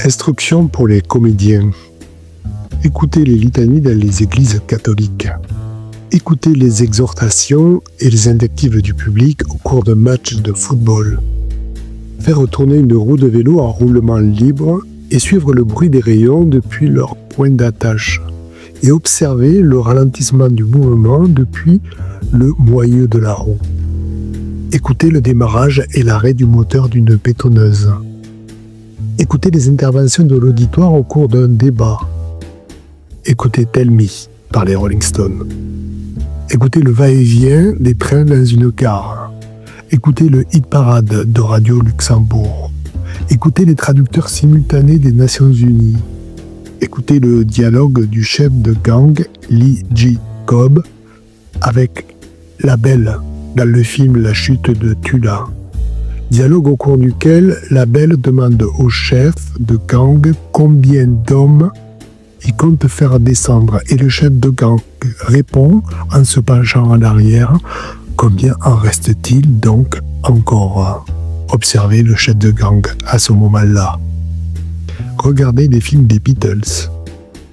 Instruction pour les comédiens. Écoutez les litanies dans les églises catholiques. Écoutez les exhortations et les invectives du public au cours de matchs de football. Faire tourner une roue de vélo en roulement libre et suivre le bruit des rayons depuis leur point d'attache. Et observer le ralentissement du mouvement depuis le moyeu de la roue. Écoutez le démarrage et l'arrêt du moteur d'une bétonneuse. Écoutez les interventions de l'auditoire au cours d'un débat. Écoutez Tell Me par les Rolling Stones. Écoutez le va-et-vient des trains dans une gare. Écoutez le hit parade de Radio Luxembourg. Écoutez les traducteurs simultanés des Nations Unies. Écoutez le dialogue du chef de gang Lee J. Cobb avec la Belle dans le film La chute de Tula. Dialogue au cours duquel la Belle demande au chef de gang combien d'hommes il compte faire descendre et le chef de gang répond en se penchant en arrière combien en reste-t-il donc encore. Observez le chef de gang à ce moment-là. Regardez les films des Beatles.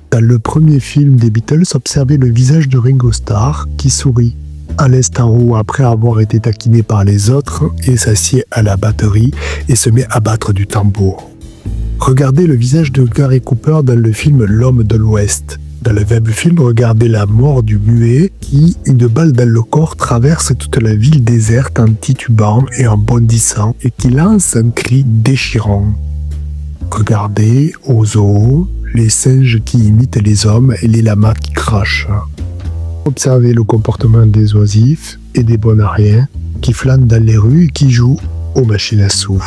Dans le premier film des Beatles, observez le visage de Ringo Starr qui sourit à l'instant où, après avoir été taquiné par les autres, il s'assied à la batterie et se met à battre du tambour. Regardez le visage de Gary Cooper dans le film L'Homme de l'Ouest. Dans le même film, regardez la mort du muet qui, une balle dans le corps, traverse toute la ville déserte en titubant et en bondissant et qui lance un cri déchirant. Regardez au zoo les singes qui imitent les hommes et les lamas qui crachent. Observez le comportement des oisifs et des bonariens qui flânent dans les rues et qui jouent aux machines à sous.